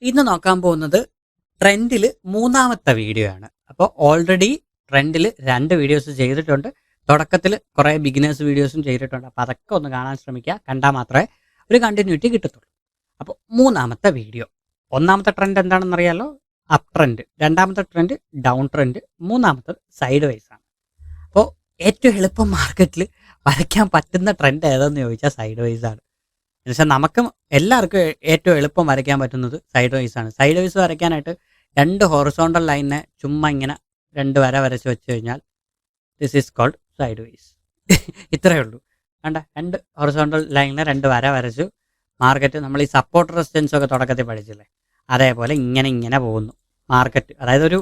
ഇന്ന് നോക്കാൻ പോകുന്നത് ട്രെൻഡിൽ മൂന്നാമത്തെ വീഡിയോ ആണ്. അപ്പോൾ ഓൾറെഡി ട്രെൻഡിൽ 2 വീഡിയോസ് ചെയ്തിട്ടുണ്ട്. തുടക്കത്തിൽ കുറേ ബിഗിനേഴ്സ് വീഡിയോസും ചെയ്തിട്ടുണ്ട്. അപ്പോൾ അതൊക്കെ ഒന്ന് കാണാൻ ശ്രമിക്കുക. കണ്ടാൽ മാത്രമേ ഒരു കണ്ടിന്യൂറ്റി കിട്ടത്തുള്ളൂ. അപ്പോൾ മൂന്നാമത്തെ വീഡിയോ. ഒന്നാമത്തെ ട്രെൻഡ് എന്താണെന്നറിയാലോ, അപ്പ് ട്രെൻഡ്. രണ്ടാമത്തെ ട്രെൻഡ് ഡൗൺ ട്രെൻഡ്. മൂന്നാമത്തത് സൈഡ് വൈസ് ആണ്. അപ്പോൾ ഏറ്റവും എളുപ്പം മാർക്കറ്റിൽ വരയ്ക്കാൻ പറ്റുന്ന ട്രെൻഡ് ഏതെന്ന് ചോദിച്ചാൽ സൈഡ് വൈസ് ആണ്. എന്നുവെച്ചാൽ നമുക്ക് എല്ലാവർക്കും ഏറ്റവും എളുപ്പം വരയ്ക്കാൻ പറ്റുന്നത് സൈഡ് വൈസ് ആണ്. സൈഡ് വൈസ് വരയ്ക്കാനായിട്ട് 2 ഹൊറിസോണ്ടൽ ലൈനിനെ ചുമ്മാ ഇങ്ങനെ 2 വര വരച്ച് വെച്ച് കഴിഞ്ഞാൽ this is called side wise. ഇത്രയേ ഉള്ളൂ. വേണ്ട, 2 ഹൊറിസോണ്ടൽ ലൈനിനെ 2 വര വരച്ചു. മാർക്കറ്റ് നമ്മൾ ഈ സപ്പോർട്ട് റെസിസ്റ്റൻസ് ഒക്കെ തുടക്കത്തിൽ പഠിച്ചില്ലേ, അതേപോലെ ഇങ്ങനെ പോകുന്നു മാർക്കറ്റ്. അതായത് ഒരു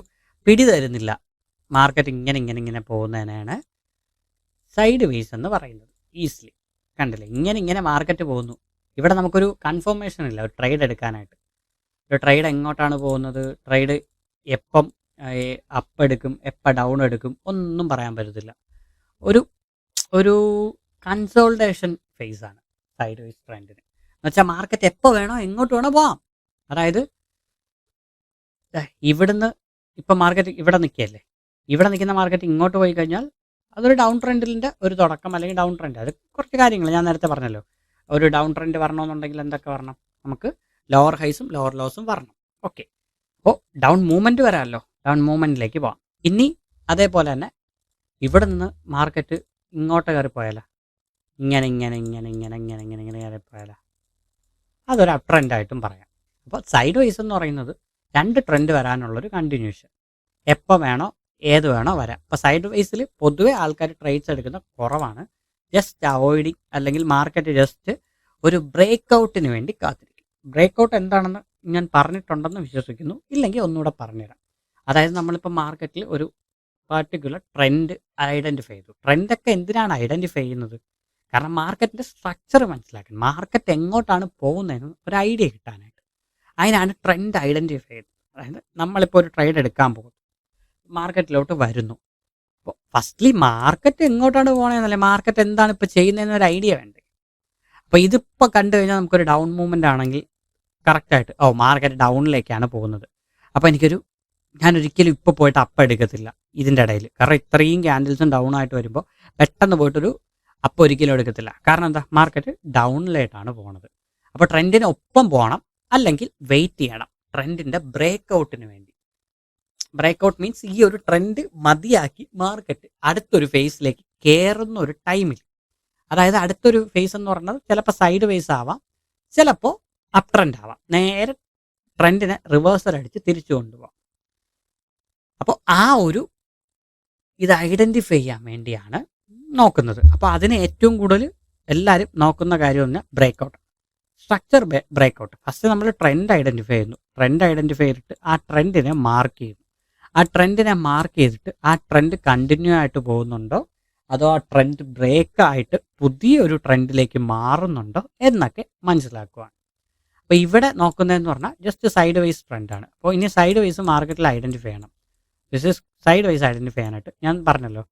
പിടി തരുന്നില്ല, മാർക്കറ്റ് ഇങ്ങനെ പോകുന്നതിനാണ് സൈഡ് വൈസ് എന്ന് പറയുന്നത്. ഈസിലി കണ്ടില്ലേ, ഇങ്ങനെ മാർക്കറ്റ് പോകുന്നു. ഇവിടെ നമുക്കൊരു കൺഫർമേഷൻ ഇല്ല ഒരു ട്രേഡ് എടുക്കാനായിട്ട്. ഒരു ട്രേഡ് എങ്ങോട്ടാണ് പോകുന്നത്, ട്രേഡ് എപ്പം അപ്പ് എടുക്കും, എപ്പം ഡൗൺ എടുക്കും, ഒന്നും പറയാൻ പറ്റത്തില്ല. ഒരു കൺസോൾട്ടേഷൻ ഫേസ് ആണ് സൈഡ് വൈസ് ട്രെൻഡിന്. എന്നുവെച്ചാൽ മാർക്കറ്റ് എപ്പോൾ വേണോ എങ്ങോട്ട് വേണോ പോവാം. അതായത് ഇവിടുന്ന് ഇപ്പം മാർക്കറ്റ് ഇവിടെ നിൽക്കുകയല്ലേ, ഇവിടെ നിൽക്കുന്ന മാർക്കറ്റ് ഇങ്ങോട്ട് പോയി കഴിഞ്ഞാൽ അതൊരു ഡൗൺ ട്രെൻഡിൻ്റെ ഒരു തുടക്കം, അല്ലെങ്കിൽ ഡൗൺ ട്രെൻഡ്. അത് കുറച്ച് കാര്യങ്ങൾ ഞാൻ നേരത്തെ പറഞ്ഞല്ലോ. ഒരു ഡൗൺ ട്രെൻഡ് വരണമെന്നുണ്ടെങ്കിൽ എന്തൊക്കെ വരണം, നമുക്ക് ലോവർ ഹൈസും ലോവർ ലോസും വരണം. ഓക്കെ, അപ്പോൾ ഡൗൺ മൂവ്മെൻറ്റ് വരാമല്ലോ, ഡൗൺ മൂവ്മെൻറ്റിലേക്ക് പോകാം. ഇനി അതേപോലെ തന്നെ ഇവിടെ നിന്ന് മാർക്കറ്റ് ഇങ്ങോട്ട് കയറിപ്പോയാലോ, ഇങ്ങനെ കയറിപ്പോയാലോ, അതൊരു അപ്പ് ട്രെൻഡായിട്ടും പറയാം. അപ്പോൾ സൈഡ് വൈസ് എന്ന് പറയുന്നത് 2 ട്രെൻഡ് വരാനുള്ളൊരു കണ്ടിന്യൂഷൻ. എപ്പോൾ വേണോ ഏത് വേണോ വരാം. അപ്പോൾ സൈഡ് വൈസിൽ പൊതുവെ ആൾക്കാർ ട്രേഡ്സ് എടുക്കുന്ന കുറവാണ്. ജസ്റ്റ് അവോയ്ഡിങ്, അല്ലെങ്കിൽ മാർക്കറ്റ് ജസ്റ്റ് ഒരു ബ്രേക്ക് ഔട്ടിന് വേണ്ടി കാത്തിരിക്കും. ബ്രേക്ക് ഔട്ട് എന്താണെന്ന് ഞാൻ പറഞ്ഞിട്ടുണ്ടെന്ന് വിശ്വസിക്കുന്നു. ഇല്ലെങ്കിൽ ഒന്നുകൂടെ പറഞ്ഞുതരാം. അതായത് നമ്മളിപ്പോൾ മാർക്കറ്റിൽ ഒരു പർട്ടിക്കുലർ ട്രെൻഡ് ഐഡൻറ്റിഫൈ ചെയ്തു. ട്രെൻഡൊക്കെ എന്തിനാണ് ഐഡൻറ്റിഫൈ ചെയ്യുന്നത്? കാരണം മാർക്കറ്റിൻ്റെ സ്ട്രക്ചർ മനസ്സിലാക്കാൻ, മാർക്കറ്റ് എങ്ങോട്ടാണ് പോകുന്നതെന്ന് ഒരു ഐഡിയ കിട്ടാനായിട്ട്. അതിനാണ് ട്രെൻഡ് ഐഡൻറ്റിഫൈ ചെയ്തത്. അതായത് നമ്മളിപ്പോൾ ഒരു ട്രേഡ് എടുക്കാൻ പോകും, മാർക്കറ്റിലോട്ട് വരുന്നു. അപ്പോൾ ഫസ്റ്റ്ലി മാർക്കറ്റ് എങ്ങോട്ടാണ് പോകണമെന്നല്ലേ, മാർക്കറ്റ് എന്താണ് ഇപ്പോൾ ചെയ്യുന്നതെന്നൊരു ഐഡിയ വേണ്ടേ. അപ്പോൾ ഇതിപ്പോൾ കണ്ടു കഴിഞ്ഞാൽ നമുക്കൊരു ഡൗൺ മൂവ്മെൻ്റ് ആണെങ്കിൽ കറക്റ്റായിട്ട് മാർക്കറ്റ് ഡൗണിലേക്കാണ് പോകുന്നത്. അപ്പോൾ ഞാൻ ഒരിക്കലും ഇപ്പോൾ പോയിട്ട് അപ്പ് എടുക്കത്തില്ല ഇതിൻ്റെ ഇടയിൽ. കാരണം ഇത്രയും ക്യാൻഡിൽസും ഡൗൺ ആയിട്ട് വരുമ്പോൾ പെട്ടെന്ന് പോയിട്ടൊരു അപ്പ് ഒരിക്കലും എടുക്കത്തില്ല. കാരണം എന്താ, മാർക്കറ്റ് ഡൗണിലേട്ടാണ് പോകുന്നത്. അപ്പോൾ ട്രെൻഡിന് ഒപ്പം പോകണം, അല്ലെങ്കിൽ വെയിറ്റ് ചെയ്യണം ട്രെൻഡിൻ്റെ ബ്രേക്ക് ഔട്ടിന് വേണ്ടി. ബ്രേക്ക് ഔട്ട് മീൻസ് ഈ ഒരു ട്രെൻഡ് മതിയാക്കി മാർക്കറ്റ് അടുത്തൊരു ഫേസിലേക്ക് കയറുന്ന ഒരു ടൈമിൽ. അതായത് അടുത്തൊരു ഫേസ് എന്ന് പറയുന്നത് ചിലപ്പോൾ സൈഡ് വേസ് ആവാം, ചിലപ്പോൾ അപ്പ് ട്രെൻഡ് ആവാം. നേരെ ട്രെൻഡിനെ റിവേഴ്സൽ അടിച്ച് തിരിച്ചു കൊണ്ടുപോകാം. അപ്പോൾ ഇത് ഐഡൻറ്റിഫൈ ചെയ്യാൻ വേണ്ടിയാണ് നോക്കുന്നത്. അപ്പോൾ അതിന് ഏറ്റവും കൂടുതൽ എല്ലാവരും നോക്കുന്ന കാര്യം എന്ന് break out, structure break out. First നമ്മൾ ട്രെൻഡ് ഐഡൻറ്റിഫൈ ചെയ്യുന്നു. ട്രെൻഡ് ഐഡൻറ്റിഫൈ ചെയ്തിട്ട് ആ ട്രെൻഡിനെ മാർക്ക് ചെയ്യുന്നു. ആ ട്രെൻഡിനെ മാർക്ക് ചെയ്തിട്ട് ആ ട്രെൻഡ് കണ്ടിന്യൂ ആയിട്ട് പോകുന്നുണ്ടോ, അതോ ആ ട്രെൻഡ് ബ്രേക്ക് ആയിട്ട് പുതിയൊരു ട്രെൻഡിലേക്ക് മാറുന്നുണ്ടോ എന്നൊക്കെ മനസ്സിലാക്കുകയാണ്. അപ്പോൾ ഇവിടെ നോക്കുന്നതെന്ന് പറഞ്ഞാൽ ജസ്റ്റ് സൈഡ് വൈസ് ട്രെൻഡാണ്. അപ്പോൾ ഇനി സൈഡ് വൈസ് മാർക്കറ്റിൽ ഐഡൻറ്റിഫൈ ചെയ്യണം. This is side vice identify ചെയ്യാനായിട്ട് ഞാൻ പറഞ്ഞല്ലോ,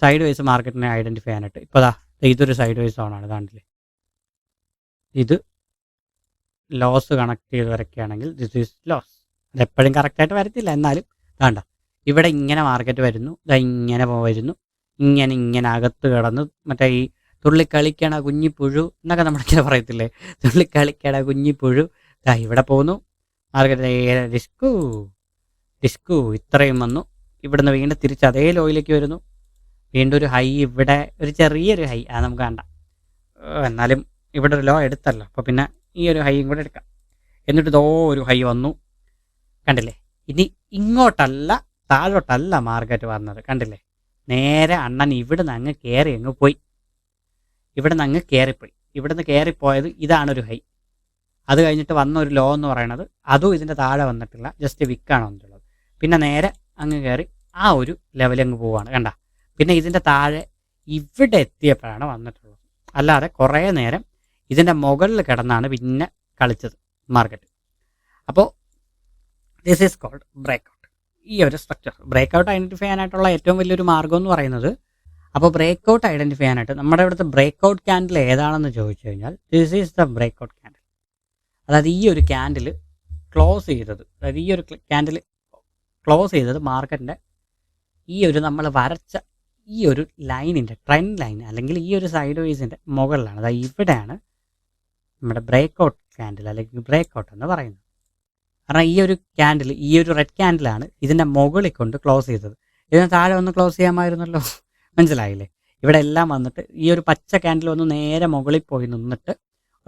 സൈഡ് വൈസ് മാർക്കറ്റിനെ ഐഡൻറ്റിഫൈ ചെയ്യാനായിട്ട് ഇപ്പോൾ ഇതൊരു സൈഡ് വൈസ് സോണാണ്. കാണില്ലേ, ഇത് ലോസ് കണക്ട് ചെയ്ത് വരയ്ക്കുകയാണെങ്കിൽ ദിസ് ഈസ് ലോസ്. അതെപ്പോഴും കറക്റ്റായിട്ട് വരത്തില്ല, എന്നാലും വേണ്ട, ഇവിടെ ഇങ്ങനെ മാർക്കറ്റ് വരുന്നു, ഇങ്ങനെ വരുന്നു, ഇങ്ങനെ അകത്ത് കിടന്ന് മറ്റേ ഈ തുള്ളിക്കളിക്കണ കുഞ്ഞിപ്പുഴു എന്നൊക്കെ നമ്മളിങ്ങനെ പറയത്തില്ലേ, തുള്ളിക്കളിക്കണ കുഞ്ഞിപ്പുഴു ഇവിടെ പോകുന്നു. മാർക്കറ്റ് ഡിസ്കു ഇത്രയും വന്നു, ഇവിടുന്ന് വീണ്ടും തിരിച്ച് അതേ ലോയിലേക്ക് വരുന്നു. വീണ്ടും ഒരു ഹൈ, ഇവിടെ ഒരു ചെറിയൊരു ഹൈ, അത് നമുക്ക് വേണ്ട, എന്നാലും ഇവിടെ ഒരു ലോ എടുത്തല്ലോ, അപ്പോൾ പിന്നെ ഈ ഒരു ഹൈയും കൂടെ എടുക്കാം. എന്നിട്ട് ഒരു ഹൈ വന്നു, കണ്ടില്ലേ. ഇനി ഇങ്ങോട്ടല്ല താഴോട്ടല്ല മാർക്കറ്റ് വന്നത്, കണ്ടില്ലേ. നേരെ അണ്ണൻ ഇവിടുന്ന് അങ്ങ് പോയി, ഇവിടുന്ന് കയറിപ്പോയത് ഇതാണൊരു ഹൈ. അത് കഴിഞ്ഞിട്ട് വന്ന ഒരു ലോ എന്ന് പറയുന്നത് അതും ഇതിൻ്റെ താഴെ വന്നിട്ടില്ല, ജസ്റ്റ് വിക്കാണ് വന്നിട്ടുള്ളത്. പിന്നെ നേരെ അങ്ങ് കയറി ആ ഒരു ലെവലിൽ അങ്ങ് പോവുകയാണ്, കണ്ട. പിന്നെ ഇതിൻ്റെ താഴെ ഇവിടെ എത്തിയപ്പോഴാണ് വന്നിട്ടുള്ളത്. അല്ലാതെ കുറേ നേരം ഇതിൻ്റെ മുകളിൽ കിടന്നാണ് പിന്നെ കളിച്ചത് മാർക്കറ്റ്. അപ്പോൾ this is called break out. ഈ ഒരു സ്ട്രക്ചർ ബ്രേക്ക് ഔട്ട് ഐഡൻറ്റിഫൈ ചെയ്യാനായിട്ടുള്ള ഏറ്റവും വലിയൊരു മാർഗ്ഗം എന്ന് പറയുന്നത്, അപ്പോൾ ബ്രേക്ക് ഔട്ട് ഐഡൻറ്റിഫൈ ചെയ്യാനായിട്ട് നമ്മുടെ ഇവിടുത്തെ ബ്രേക്ക് ഔട്ട് ക്യാൻഡിൽ ഏതാണെന്ന് ചോദിച്ചു കഴിഞ്ഞാൽ this is the break out candle. അതായത് ഈ ഒരു ക്യാൻഡിൽ ക്ലോസ് ചെയ്തത്, അതായത് ഈ ഒരു ക്യാൻഡിൽ ക്ലോസ് ചെയ്തത് മാർക്കറ്റിൻ്റെ ഈ ഒരു നമ്മൾ വരച്ച ഈ ഒരു ലൈനിൻ്റെ ട്രെൻഡ് ലൈൻ അല്ലെങ്കിൽ ഈ ഒരു സൈഡ് വേസിൻ്റെ മുകളിലാണ്. അതായത് ഇവിടെയാണ് നമ്മുടെ ബ്രേക്ക് ഔട്ട് ക്യാൻഡിൽ അല്ലെങ്കിൽ ബ്രേക്ക് ഔട്ട് എന്ന് പറയുന്നത്. കാരണം ഈ ഒരു ക്യാൻഡിൽ, ഈ ഒരു റെഡ് ക്യാൻഡിലാണ് ഇതിൻ്റെ മുകളിൽ കൊണ്ട് ക്ലോസ് ചെയ്തത്. ഇതിന് താഴെ ഒന്ന് ക്ലോസ് ചെയ്യാമായിരുന്നല്ലോ. മനസ്സിലായില്ലേ? ഇവിടെ എല്ലാം വന്നിട്ട് ഈ ഒരു പച്ച ക്യാൻഡിൽ വന്ന് നേരെ മുകളിൽ പോയി നിന്നിട്ട്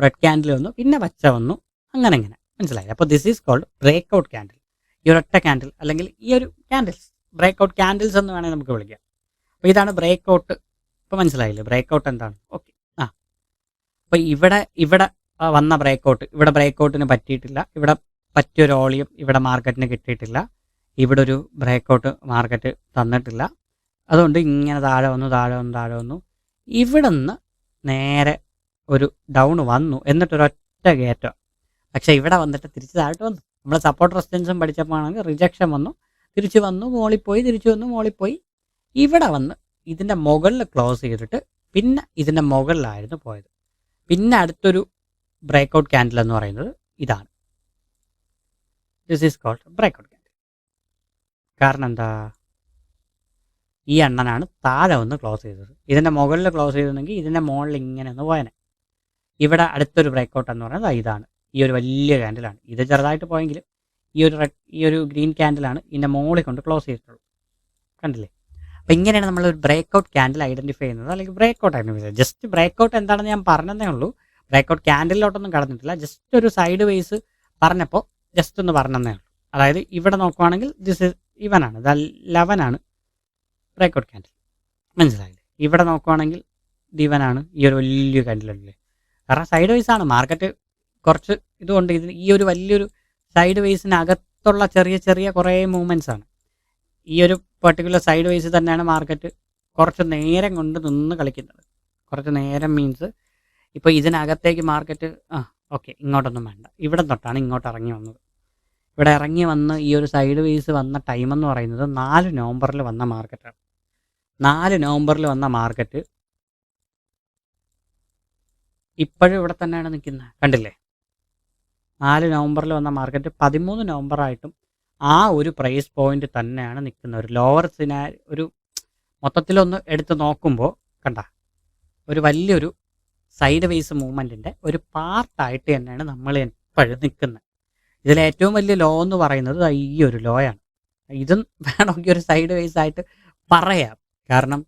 റെഡ് ക്യാൻഡിൽ വന്നു, പിന്നെ പച്ച വന്നു, അങ്ങനെ അങ്ങനെ. മനസ്സിലായി? അപ്പോൾ this is called break out candle. ഈ ഒരൊറ്റ ക്യാൻഡിൽ അല്ലെങ്കിൽ ഈ ഒരു ക്യാൻഡിൽസ് ബ്രേക്ക് ഔട്ട് ക്യാൻഡിൽസ് എന്ന് വേണമെങ്കിൽ നമുക്ക് വിളിക്കാം. അപ്പോൾ ഇതാണ് ബ്രേക്ക് ഔട്ട്. ഇപ്പോൾ മനസ്സിലായില്ലേ ബ്രേക്ക് ഔട്ട് എന്താണ്? ഓക്കെ. അപ്പോൾ ഇവിടെ വന്ന ബ്രേക്ക് ഔട്ട്, ഇവിടെ ബ്രേക്ക് ഔട്ടിന് പറ്റിയിട്ടില്ല, ഇവിടെ പറ്റിയൊരു വോളിയം ഇവിടെ മാർക്കറ്റിന് കിട്ടിയിട്ടില്ല, ഇവിടെ ഒരു ബ്രേക്ക് ഔട്ട് മാർക്കറ്റ് തന്നിട്ടില്ല. അതുകൊണ്ട് ഇങ്ങനെ താഴെ വന്നു. ഇവിടെ നിന്ന് നേരെ ഒരു ഡൗൺ വന്നു, എന്നിട്ടൊരൊറ്റ കയറ്റം. പക്ഷേ ഇവിടെ വന്നിട്ട് തിരിച്ച് താഴോട്ട് വന്നു. നമ്മൾ സപ്പോർട്ട് റെസിസ്റ്റൻസും പഠിച്ചപ്പോൾ ആണെങ്കിൽ റിജക്ഷൻ വന്നു, തിരിച്ചു വന്നു, മോളിപ്പോയി, തിരിച്ചു വന്നു, മോളിപ്പോയി. ഇവിടെ വന്ന് ഇതിൻ്റെ മുകളിൽ ക്ലോസ് ചെയ്തിട്ട് പിന്നെ ഇതിൻ്റെ മുകളിലായിരുന്നു പോയത്. പിന്നെ അടുത്തൊരു ബ്രേക്ക് ഔട്ട് ക്യാൻഡിൽ എന്ന് പറയുന്നത് ഇതാണ്. This is called break out candle. കാരണം എന്താ? ഈ എണ്ണനാണ് താഴെ വന്ന് ക്ലോസ് ചെയ്തത്. ഇതിൻ്റെ മുകളിൽ ക്ലോസ് ചെയ്തിരുന്നെങ്കിൽ ഇതിൻ്റെ മുകളിൽ ഇങ്ങനെ ഒന്ന് പോയനെ. ഇവിടെ അടുത്തൊരു ബ്രേക്ക് ഔട്ട് എന്ന് പറയുന്നത് ഇതാണ്. ഈ ഒരു വലിയ ക്യാൻഡിലാണ്. ഇത് ചെറുതായിട്ട് പോയെങ്കിലും ഈ ഒരു ഗ്രീൻ ക്യാൻഡിലാണ് ഇതിൻ്റെ മുകളിൽ കൊണ്ട് ക്ലോസ് ചെയ്തിട്ടുള്ളൂ. കണ്ടില്ലേ? അപ്പോൾ ഇങ്ങനെയാണ് നമ്മൾ ഒരു ബ്രേക്ക് ഔട്ട് ക്യാൻഡിൽ ഐഡൻറ്റിഫൈ ചെയ്യുന്നത്, അല്ലെങ്കിൽ ബ്രേക്ക് ഔട്ട് ഐഡൻറ്റിഫൈ ചെയ്യുന്നത്. ജസ്റ്റ് ബ്രേക്ക് ഔട്ട് എന്താണെന്ന് ഞാൻ പറഞ്ഞതേ ഉള്ളൂ. ബ്രേക്ക് ഔട്ട് ക്യാൻഡിലോട്ടൊന്നും കടന്നിട്ടില്ല. ജസ്റ്റ് ഒരു സൈഡ് വേസ് പറഞ്ഞപ്പോൾ ജസ്റ്റ് ഒന്ന് പറഞ്ഞതേ ഉള്ളൂ. അതായത് ഇവിടെ നോക്കുവാണെങ്കിൽ ദിസ് ഇവനാണ്, ഇത് 11 ബ്രേക്ക് ഔട്ട് ക്യാൻഡിൽ. മനസ്സിലായില്ലേ? ഇവിടെ നോക്കുവാണെങ്കിൽ ഇത് ഇവനാണ്, ഈ ഒരു വലിയ ക്യാൻഡിലല്ലേ. കാരണം സൈഡ് വേസ് ആണ്. മാർക്കറ്റ് കുറച്ച് ഇതുകൊണ്ട് ഈ ഒരു വലിയൊരു സൈഡ് വേസിനകത്തുള്ള ചെറിയ ചെറിയ കുറേ മൂവ്മെൻറ്റ്സ് ആണ്. ഈ ഒരു പെർട്ടിക്കുലർ സൈഡ് വേസ് തന്നെയാണ് മാർക്കറ്റ് കുറച്ച് നേരം കൊണ്ട് നിന്ന് കളിക്കുന്നത്. കുറച്ച് നേരം മീൻസ് ഇപ്പോൾ ഇതിനകത്തേക്ക് മാർക്കറ്റ് ഓക്കെ ഇങ്ങോട്ടൊന്നും വേണ്ട, ഇവിടെ തൊട്ടാണ് ഇങ്ങോട്ട് ഇറങ്ങി വന്നത്. ഇവിടെ ഇറങ്ങി വന്ന് ഈ ഒരു സൈഡ് വേസ് വന്ന ടൈം എന്ന് പറയുന്നത് 4 നവംബറിൽ വന്ന മാർക്കറ്റാണ്. 4 നവംബറിൽ വന്ന മാർക്കറ്റ് ഇപ്പോഴും ഇവിടെ തന്നെയാണ് നിൽക്കുന്നത്. കണ്ടില്ലേ? 4 നവംബറിൽ വന്ന മാർക്കറ്റ് 13 നവംബറായിട്ടും ആ ഒരു പ്രൈസ് പോയിന്റ് തന്നെയാണ് നിൽക്കുന്നത്. ഒരു ലോവർ ഒരു മൊത്തത്തിലൊന്ന് എടുത്ത് നോക്കുമ്പോൾ കണ്ട ഒരു വലിയൊരു സൈഡ് വേസ് മൂവ്മെൻറ്റിൻ്റെ ഒരു പാർട്ടായിട്ട് തന്നെയാണ് നമ്മൾ എപ്പോഴും നിൽക്കുന്നത്. ഇതിലേറ്റവും വലിയ ലോ എന്ന് പറയുന്നത് ഈ ഒരു ലോയാണ്. ഇതും വേണമെങ്കിൽ ഒരു സൈഡ് വേസ് ആയിട്ട് പറയാം. കാരണം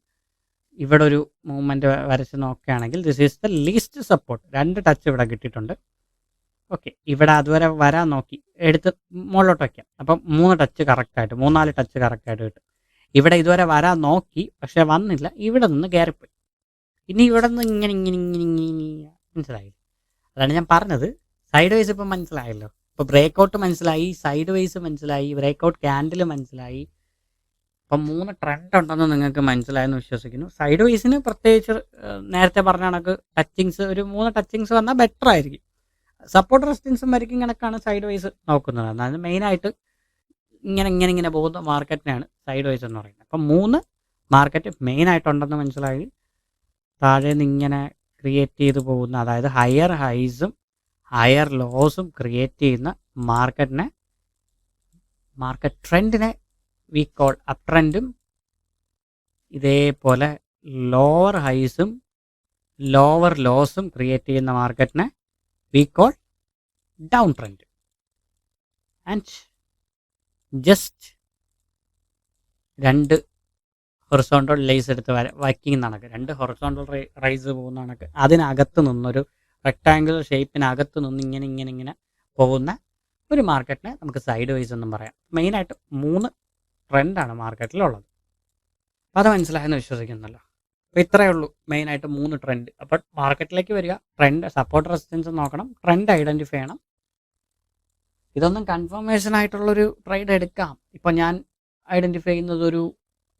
ഇവിടെ ഒരു മൂവ്മെൻറ്റ് വരച്ച് നോക്കുകയാണെങ്കിൽ this is the least support. 2 touch ഇവിടെ കിട്ടിയിട്ടുണ്ട്. ഓക്കെ, ഇവിടെ അതുവരെ വരാൻ നോക്കി, എടുത്ത് മുകളിലോട്ട് വയ്ക്കാം. അപ്പം 3 ടച്ച് കറക്റ്റായിട്ട്, 3-4 ടച്ച് കറക്റ്റായിട്ട് കിട്ടും. ഇവിടെ ഇതുവരെ വരാൻ നോക്കി, പക്ഷെ വന്നില്ല. ഇവിടെ നിന്ന് കയറിപ്പോയി. ഇനി ഇവിടെ നിന്ന് ഇങ്ങനെ മനസ്സിലായില്ല. അതാണ് ഞാൻ പറഞ്ഞത്. സൈഡ് വേസ് ഇപ്പം മനസ്സിലായല്ലോ. ഇപ്പോൾ ബ്രേക്ക് ഔട്ട് മനസ്സിലായി, സൈഡ് വേസ് മനസ്സിലായി, ബ്രേക്ക് ഔട്ട് ക്യാൻഡിൽ മനസ്സിലായി. അപ്പം 3 ട്രെൻഡ് ഉണ്ടെന്ന് നിങ്ങൾക്ക് മനസ്സിലായെന്ന് വിശ്വസിക്കുന്നു. സൈഡ് വേസിന് പ്രത്യേകിച്ച് നേരത്തെ പറഞ്ഞ കണക്ക് ടച്ചിങ്സ് ഒരു 3 ടച്ചിങ്സ് വന്നാൽ ബെറ്റർ ആയിരിക്കും. സപ്പോർട്ട് റെസിസ്റ്റൻസും വരയ്ക്കും കണക്കാണ് സൈഡ് വൈസ് നോക്കുന്നത്. അതായത് മെയിനായിട്ട് ഇങ്ങനെ പോകുന്ന മാർക്കറ്റിനാണ് സൈഡ് വൈസ് എന്ന് പറയുന്നത്. അപ്പം 3 മാർക്കറ്റ് മെയിനായിട്ടുണ്ടെന്ന് മനസ്സിലായി. താഴെ നിന്ന് ഇങ്ങനെ ക്രിയേറ്റ് ചെയ്ത് പോകുന്ന, അതായത് ഹയർ ഹൈസും ഹയർ ലോസും ക്രിയേറ്റ് ചെയ്യുന്ന മാർക്കറ്റ് ട്രെൻഡിനെ വി കോൾ അപ് ട്രെൻഡും, ഇതേപോലെ ലോവർ ഹൈസും ലോവർ ലോസും ക്രിയേറ്റ് ചെയ്യുന്ന മാർക്കറ്റിനെ we call downtrend. And just 2 horizontal lines എടുത്ത് വയ്ക്കുന്ന കണക്ക്, 2 ഹൊറിസോണ്ടൽ റൈസ് പോകുന്ന കണക്ക് അതിനകത്ത് നിന്നൊരു റെക്ടാങ്കിൾ ഷേപ്പിനകത്ത് നിന്ന് ഇങ്ങനെ പോകുന്ന ഒരു മാർക്കറ്റിനെ നമുക്ക് സൈഡ് വൈസ് എന്നും പറയാം. മെയിനായിട്ട് 3 ട്രെൻഡാണ് മാർക്കറ്റിലുള്ളത്. അപ്പോൾ അത് മനസ്സിലായെന്ന് വിശ്വസിക്കുന്നല്ലോ. അപ്പോൾ ഇത്രയേ ഉള്ളൂ മെയിനായിട്ട് 3 ട്രെൻഡ്. അപ്പോൾ മാർക്കറ്റിലേക്ക് വരിക, ട്രെൻഡ് സപ്പോർട്ട് റെസിസ്റ്റൻസ് നോക്കണം, ട്രെൻഡ് ഐഡൻറ്റിഫൈ ചെയ്യണം. ഇതൊന്നും കൺഫർമേഷൻ ആയിട്ടുള്ളൊരു ട്രേഡ് എടുക്കാം. ഇപ്പോൾ ഞാൻ ഐഡൻറ്റിഫൈ ചെയ്യുന്നത് ഒരു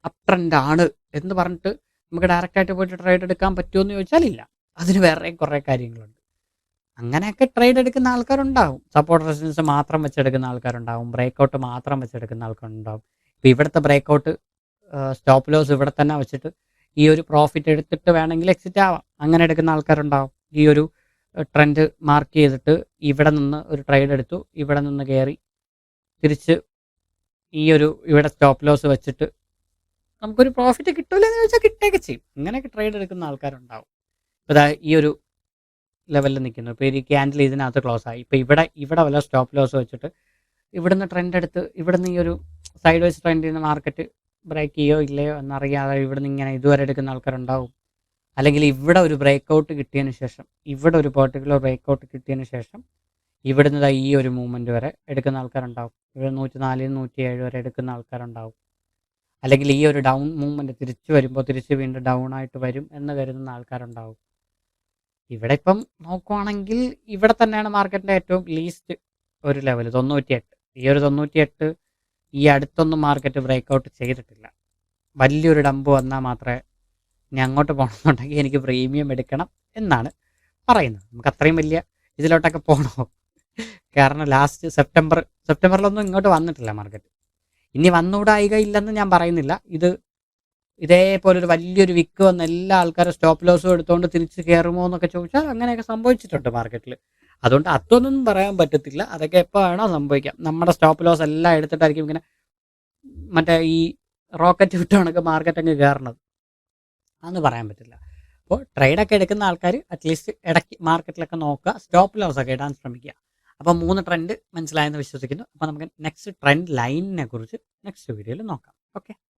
അപ് ട്രെൻഡാണ് എന്ന് പറഞ്ഞിട്ട് നമുക്ക് ഡയറക്റ്റായിട്ട് പോയിട്ട് ട്രേഡ് എടുക്കാൻ പറ്റുമോ എന്ന് ചോദിച്ചാൽ ഇല്ല. അതിന് വേറെ കുറേ കാര്യങ്ങളുണ്ട്. അങ്ങനെയൊക്കെ ട്രേഡ് എടുക്കുന്ന ആൾക്കാരുണ്ടാവും. സപ്പോർട്ട് റെസിസ്റ്റൻസ് മാത്രം വെച്ചെടുക്കുന്ന ആൾക്കാരുണ്ടാവും, ബ്രേക്കൗട്ട് മാത്രം വെച്ചെടുക്കുന്ന ആൾക്കാരുണ്ടാവും. ഇപ്പോൾ ഇവിടുത്തെ ബ്രേക്കൗട്ട് സ്റ്റോപ്പ് ലോസ് ഇവിടെ തന്നെ വെച്ചിട്ട് ഈ ഒരു പ്രോഫിറ്റ് എടുത്തിട്ട് വേണമെങ്കിൽ എക്സിറ്റ് ആവാം, അങ്ങനെ എടുക്കുന്ന ആൾക്കാരുണ്ടാവും. ഈ ഒരു ട്രെൻഡ് മാർക്ക് ചെയ്തിട്ട് ഇവിടെ നിന്ന് ഒരു ട്രേഡ് എടുത്തു, ഇവിടെ നിന്ന് കയറി തിരിച്ച് ഇവിടെ സ്റ്റോപ്പ് ലോസ് വെച്ചിട്ട് നമുക്കൊരു പ്രോഫിറ്റ് കിട്ടൂലെന്ന് ചോദിച്ചാൽ കിട്ടുകയൊക്കെ ചെയ്യും. അങ്ങനെയൊക്കെ ട്രേഡ് എടുക്കുന്ന ആൾക്കാരുണ്ടാവും. ഇപ്പോൾ ഈ ഒരു ലെവലിൽ നിൽക്കുന്നു. ഇപ്പോൾ ഈ ക്യാൻഡിൽ ഇതിനകത്ത് ക്ലോസ് ആയി. ഇപ്പോൾ ഇവിടെ വല്ല സ്റ്റോപ്പ് ലോസ് വെച്ചിട്ട് ഇവിടുന്ന് ട്രെൻഡ് എടുത്ത് ഇവിടുന്ന് ഈ ഒരു സൈഡ് വൈസ് ട്രെൻഡിൽ നിന്ന് മാർക്കറ്റ് ബ്രേക്ക് ചെയ്യോ ഇല്ലയോ എന്നറിയാതെ ഇവിടുന്ന് ഇങ്ങനെ ഇതുവരെ എടുക്കുന്ന ആൾക്കാരുണ്ടാവും. അല്ലെങ്കിൽ ഇവിടെ ഒരു ബ്രേക്കൗട്ട് കിട്ടിയതിന് ശേഷം ഇവിടെ ഒരു പെർട്ടിക്കുലർ ബ്രേക്കൗട്ട് കിട്ടിയതിന് ശേഷം ഇവിടുന്ന് ഈ ഒരു മൂവ്മെൻറ്റ് വരെ എടുക്കുന്ന ആൾക്കാരുണ്ടാവും. ഇവിടെ 104 107 വരെ എടുക്കുന്ന ആൾക്കാരുണ്ടാവും. അല്ലെങ്കിൽ ഈ ഒരു ഡൗൺ മൂവ്മെൻറ്റ് തിരിച്ച് വരുമ്പോൾ തിരിച്ച് വീണ്ടും ഡൗൺ ആയിട്ട് വരും എന്ന് കരുതുന്ന ആൾക്കാരുണ്ടാവും. ഇവിടെ ഇപ്പം നോക്കുവാണെങ്കിൽ ഇവിടെ തന്നെയാണ് മാർക്കറ്റിൻ്റെ ഏറ്റവും ലീസ്റ്റ് ഒരു ലെവൽ 98. ഈ ഒരു 98 ഈ അടുത്തൊന്നും മാർക്കറ്റ് ബ്രേക്കൗട്ട് ചെയ്തിട്ടില്ല. വലിയൊരു ഡംപ് വന്നാൽ മാത്രമേ ഇനി അങ്ങോട്ട് പോകണമെന്നുണ്ടെങ്കിൽ എനിക്ക് പ്രീമിയം എടുക്കണം എന്നാണ് പറയുന്നത്. നമുക്ക് അത്രയും വലിയ ഇതിലോട്ടൊക്കെ പോകണോ? കാരണം ലാസ്റ്റ് സെപ്റ്റംബറിലൊന്നും ഇങ്ങോട്ട് വന്നിട്ടില്ല മാർക്കറ്റ്. ഇനി വന്നുകൂടായിക ഇല്ലെന്ന് ഞാൻ പറയുന്നില്ല. ഇതേപോലെ ഒരു വലിയൊരു വിക്ക് വന്ന എല്ലാ ആൾക്കാരും സ്റ്റോപ്പ് ലോസും എടുത്തുകൊണ്ട് തിരിച്ച് കയറുമോ എന്നൊക്കെ ചോദിച്ചാൽ അങ്ങനെയൊക്കെ സംഭവിച്ചിട്ടുണ്ട് മാർക്കറ്റിൽ. അതുകൊണ്ട് അതൊന്നും പറയാൻ പറ്റത്തില്ല. അതൊക്കെ എപ്പോൾ വേണോ സംഭവിക്കാം. നമ്മുടെ സ്റ്റോപ്പ് ലോസ് എല്ലാം എടുത്തിട്ടായിരിക്കും ഇങ്ങനെ മറ്റേ ഈ റോക്കറ്റ് വിട്ടാണൊക്കെ മാർക്കറ്റ് അങ്ങ് കയറണത്. അതൊന്നും പറയാൻ പറ്റില്ല. അപ്പോൾ ട്രേഡൊക്കെ എടുക്കുന്ന ആൾക്കാർ അറ്റ്ലീസ്റ്റ് ഇടയ്ക്ക് മാർക്കറ്റിലൊക്കെ നോക്കുക, സ്റ്റോപ്പ് ലോസ് ഒക്കെ ഇടാൻ ശ്രമിക്കുക. അപ്പോൾ 3 ട്രെൻഡ് മനസ്സിലായെന്ന് വിശ്വസിക്കുന്നു. അപ്പോൾ നമുക്ക് നെക്സ്റ്റ് ട്രെൻഡ് ലൈനിനെ കുറിച്ച് നെക്സ്റ്റ് വീഡിയോയിൽ നോക്കാം. ഓക്കെ.